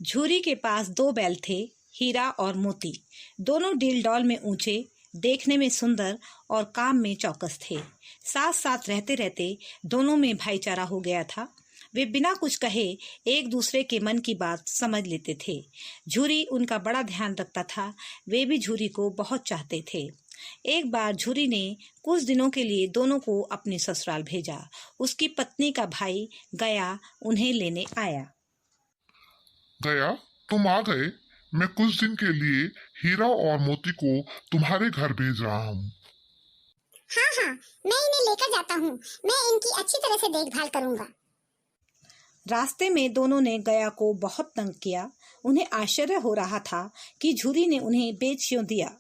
झूरी के पास दो बैल थे, हीरा और मोती। दोनों डील डॉल में ऊंचे, देखने में सुंदर और काम में चौकस थे। साथ साथ रहते रहते दोनों में भाईचारा हो गया था। वे बिना कुछ कहे एक दूसरे के मन की बात समझ लेते थे। झूरी उनका बड़ा ध्यान रखता था। वे भी झूरी को बहुत चाहते थे। एक बार झूरी ने कुछ दिनों के लिए दोनों को अपने ससुराल भेजा। उसकी पत्नी का भाई गया उन्हें लेने आया। गया, तुम आ गए। मैं कुछ दिन के लिए हीरा और मोती को तुम्हारे घर भेज रहा हूँ। हाँ, मैं इन्हें लेकर जाता हूँ। मैं इनकी अच्छी तरह से देखभाल करूँगा। रास्ते में दोनों ने गया को बहुत तंग किया। उन्हें आश्चर्य हो रहा था कि झूरी ने उन्हें बेच क्यों दिया।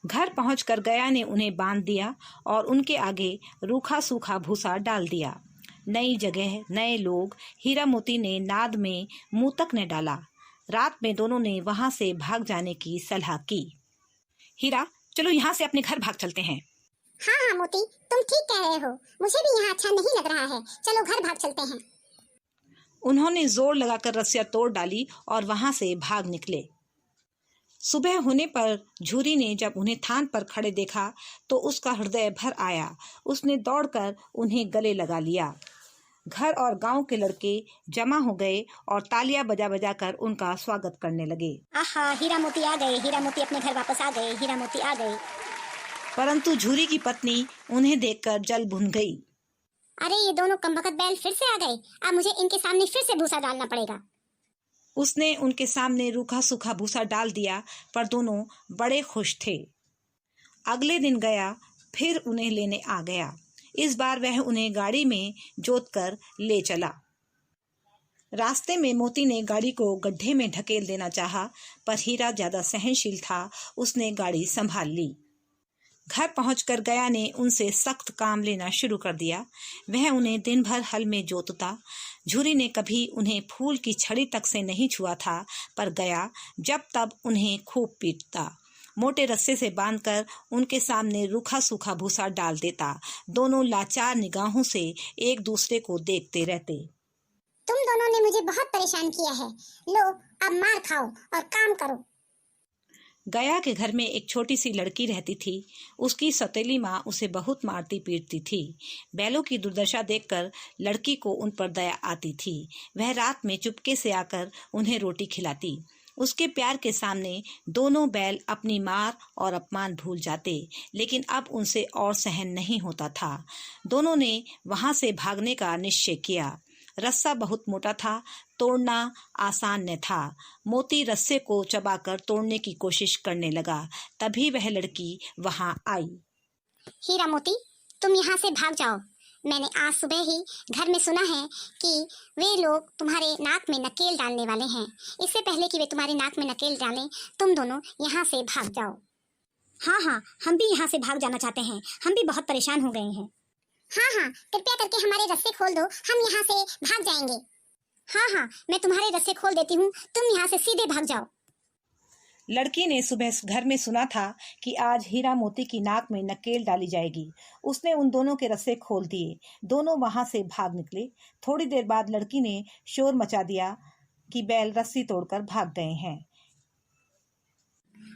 घर पहुंचकर गया ने उन्हें बांध दिया और उनके आगे रूखा सूखा भूसा डाल दिया। नई जगह, नए लोग। हीरा मोती ने नाद में मुंह तक न डाला। रात में दोनों ने वहां से भाग जाने की सलाह की। हीरा, चलो यहाँ से अपने घर भाग चलते हैं। हाँ मोती, तुम ठीक कह रहे हो। मुझे भी यहाँ अच्छा नहीं लग रहा है। चलो घर भाग चलते हैं। उन्होंने जोर लगाकर रस्सियां तोड़ डाली और वहां से भाग निकले। सुबह होने पर झूरी ने जब उन्हें थान पर खड़े देखा तो उसका हृदय भर आया। उसने दौड़कर उन्हें गले लगा लिया। घर और गांव के लड़के जमा हो गए और तालियां बजा बजा कर उनका स्वागत करने लगे। आहा, हीरा मोती आ गए। हीरा मोती अपने घर वापस आ गए। हीरा मोती आ गए। परंतु झूरी की पत्नी उन्हें देखकर जल भुन गई। अरे, ये दोनों कमबख्त बैल फिर से आ गए। अब मुझे इनके सामने फिर से भूसा डालना पड़ेगा। उसने उनके सामने रूखा सूखा भूसा डाल दिया, पर दोनों बड़े खुश थे। अगले दिन गया फिर उन्हें लेने आ गया। इस बार वह उन्हें गाड़ी में जोतकर ले चला। रास्ते में मोती ने गाड़ी को गड्ढे में ढकेल देना चाहा, पर हीरा ज्यादा सहनशील था। उसने गाड़ी संभाल ली। घर पहुंचकर गया ने उनसे सख्त काम लेना शुरू कर दिया। वह उन्हें दिन भर हल में जोतता। झूरी ने कभी उन्हें फूल की छड़ी तक से नहीं छुआ था, पर गया जब तब उन्हें खूब पीटता। मोटे रस्से से बांधकर उनके सामने रूखा सूखा भूसा डाल देता। दोनों लाचार निगाहों से एक दूसरे को देखते रहते। तुम दोनों ने मुझे बहुत परेशान किया है। लो, अब मार खाओ और काम करो। गया के घर में एक छोटी सी लड़की रहती थी। उसकी सौतेली माँ उसे बहुत मारती पीटती थी। बैलों की दुर्दशा देखकर लड़की को उन पर दया आती थी। वह रात में चुपके से आकर उन्हें रोटी खिलाती। उसके प्यार के सामने दोनों बैल अपनी मार और अपमान भूल जाते, लेकिन अब उनसे और सहन नहीं होता था। दोनों ने वहां से भागने का निश्चय किया। रस्सा बहुत मोटा था, तोड़ना आसान न था। मोती रस्से को चबाकर तोड़ने की कोशिश करने लगा। तभी वह लड़की वहां आई। हीरा मोती, तुम यहाँ से भाग जाओ। मैंने आज सुबह ही घर में सुना है कि वे लोग तुम्हारे नाक में नकेल डालने वाले हैं। इससे पहले कि वे तुम्हारे नाक में नकेल डालें, तुम दोनों यहाँ से भाग जाओ। हाँ, हम भी यहाँ से भाग जाना चाहते हैं। हम भी बहुत परेशान हो गए हैं। हाँ, कृपया करके हमारे रस्से खोल दो। हम यहाँ से भाग जाएंगे। हाँ, मैं तुम्हारे रस्से खोल देती हूँ। तुम यहाँ से सीधे भाग जाओ। लड़की ने सुबह घर में सुना था कि आज हीरा मोती की नाक में नकेल डाली जाएगी। उसने उन दोनों के रस्से खोल दिए। दोनों वहां से भाग निकले। थोड़ी देर बाद लड़की ने शोर मचा दिया कि बैल रस्सी तोड़कर भाग गए हैं।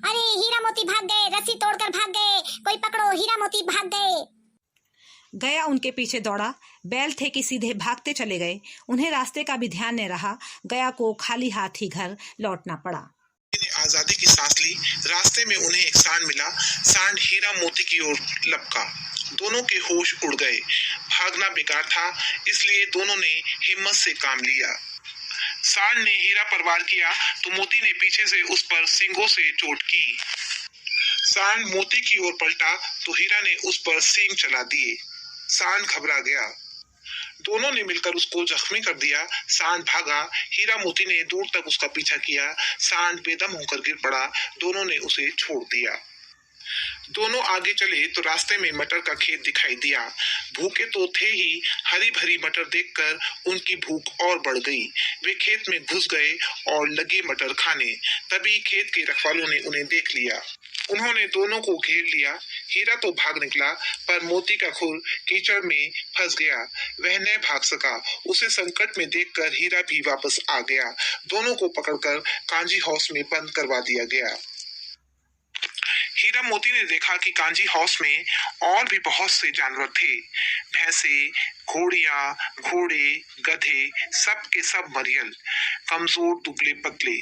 अरे, हीरा मोती भाग गए, रस्सी तोड़कर भाग गए। कोई पकड़ो, हीरा मोती भाग गए। गया उनके पीछे दौड़ा। बैल थे कि सीधे भागते चले गए। उन्हें रास्ते का भी ध्यान न रहा। गया को खाली हाथ ही घर लौटना पड़ा। आजादी की सांस ली। रास्ते में उन्हें एक सांड मिला। सांड हीरा मोती की ओर लपका। दोनों के होश उड़ गए। भागना बेकार था, इसलिए दोनों ने हिम्मत से काम लिया। सांड ने हीरा पर वार किया तो मोती ने पीछे से उस पर सींगों से चोट की। सांड मोती की ओर पलटा तो हीरा ने उस पर सींग चला दिए। सांड घबरा गया। दोनों ने मिलकर उसको जख्मी कर दिया। सांड भागा। हीरा मोती ने दूर तक उसका पीछा किया। सांड बेदम होकर गिर पड़ा। दोनों ने उसे छोड़ दिया। दोनों आगे चले तो रास्ते में मटर का खेत दिखाई दिया। भूखे तो थे ही, हरी भरी मटर देखकर उनकी भूख और बढ़ गई। वे खेत में घुस गए और लगे मटर खाने। तभी खेत के रखवालों ने उन्हें देख लिया। उन्होंने दोनों को घेर लिया। हीरा तो भाग निकला, पर मोती का खुर कीचड़ में फंस गया। वह न भाग सका। उसे संकट में देखकर हीरा भी वापस आ गया। दोनों को पकड़कर कांजी हाउस में बंद करवा दिया गया। हीरा मोती ने देखा कि कांजी हाउस में और भी बहुत से जानवर थे। भैंसे, घोड़ियां, घोड़े, गधे, सब के सब मरियल, कमजोर, दुबले पतले।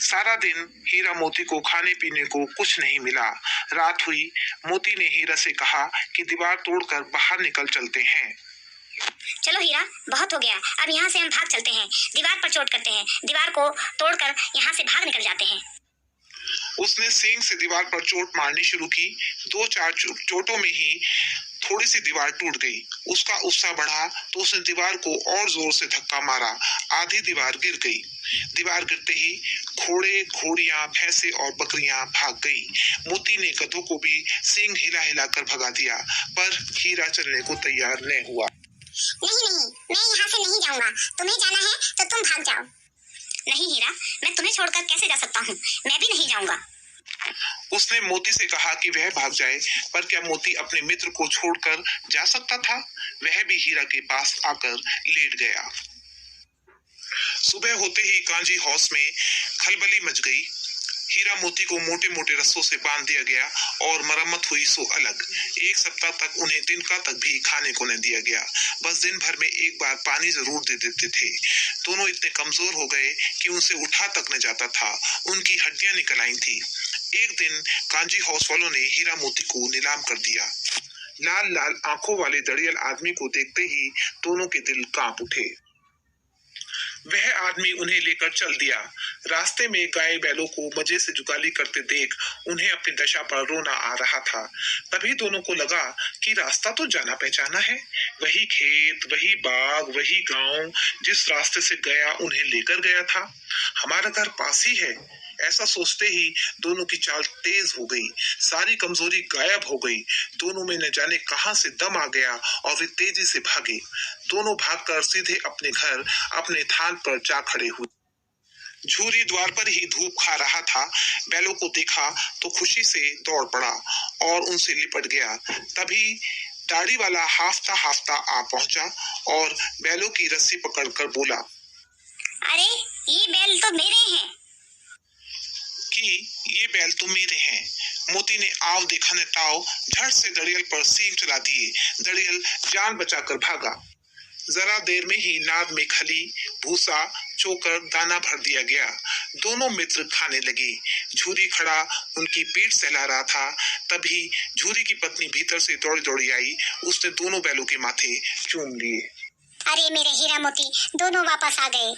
सारा दिन हीरा मोती को खाने पीने को कुछ नहीं मिला। रात हुई। मोती ने हीरा से कहा कि दीवार तोड़कर बाहर निकल चलते हैं। चलो हीरा, बहुत हो गया, अब यहाँ से हम भाग चलते हैं। दीवार पर चोट करते हैं, दीवार को तोड़कर यहाँ से भाग निकल जाते हैं। उसने सींग से दीवार पर चोट मारनी शुरू की। 2-4 चोटों में ही थोड़ी सी दीवार टूट गई। उसका उत्साह बढ़ा तो उसने दीवार को और जोर से धक्का मारा। आधी दीवार गिर गई। दीवार गिरते ही घोड़े, घोड़ियां, भैंसे और बकरियां भाग गई। मोती ने गधों को भी सींग हिला हिला कर भगा दिया, पर हीरा चलने को तैयार न हुआ। नहीं, मैं यहाँ से नहीं जाऊंगा। तुम्हें जाना है तो तुम भाग जाओ। नहीं हीरा, मैं तुम्हें छोड़कर कैसे जा सकता हूँ? मैं भी नहीं जाऊंगा। उसने मोती से कहा कि वह भाग जाए, पर क्या मोती अपने मित्र को छोड़कर जा सकता था? वह भी हीरा के पास आकर लेट गया। सुबह होते ही कांजी हाउस में खलबली मच गई। हीरा मोती को मोटे मोटे रस्सों से बांध दिया गया और मरम्मत हुई सो अलग। 1 सप्ताह तक उन्हें तिनका तक भी खाने को न दिया गया। बस दिन भर में एक बार पानी जरूर दे देते थे। दोनों इतने कमजोर हो गए कि उनसे उठा तक न जाता था। उनकी हड्डियां निकल आई थी। एक दिन कांजी हाउस वालों ने हीरा मोती को नीलाम कर दिया। लाल लाल आंखों वाले दड़ियल आदमी को देखते ही दोनों के दिल कांप उठे। वह आदमी उन्हें लेकर चल दिया। रास्ते में गाय बैलों को मजे से जुगाली करते देख उन्हें अपनी दशा पर रोना आ रहा था। तभी दोनों को लगा कि रास्ता तो जाना पहचाना है। वही खेत, वही बाग, वही गांव जिस रास्ते से गया उन्हें लेकर गया था। हमारा घर पास ही है। ऐसा सोचते ही दोनों की चाल तेज हो गई। सारी कमजोरी गायब हो गई। दोनों में न जाने कहां से दम आ गया और वे तेजी से भागे। दोनों भागकर सीधे अपने घर, अपने थान पर जा खड़े हुए। झूरी द्वार पर ही धूप खा रहा था। बैलों को देखा तो खुशी से दौड़ पड़ा और उनसे लिपट गया। तभी दाढ़ी वाला हाफता हाफता आ पहुंचा और बैलों की रस्सी पकड़कर बोला, अरे ये बैल तो मेरे हैं। कि ये बैल तो मेरे हैं। मोती ने आव देखा न ताव झट से दड़ियल पर सींग चला दिए। दड़ियल जान बचाकर भागा। जरा देर में ही नाद में खली, भूसा, चोकर, दाना भर दिया गया। दोनों मित्र खाने लगे। झूरी खड़ा उनकी पीठ सहला रहा था। तभी झूरी की पत्नी भीतर से दौड़ी दौड़ी आई। उसने दोनों बैलों के माथे चूम लिए। अरे मेरे हीरा मोती, दोनों वापस आ गए।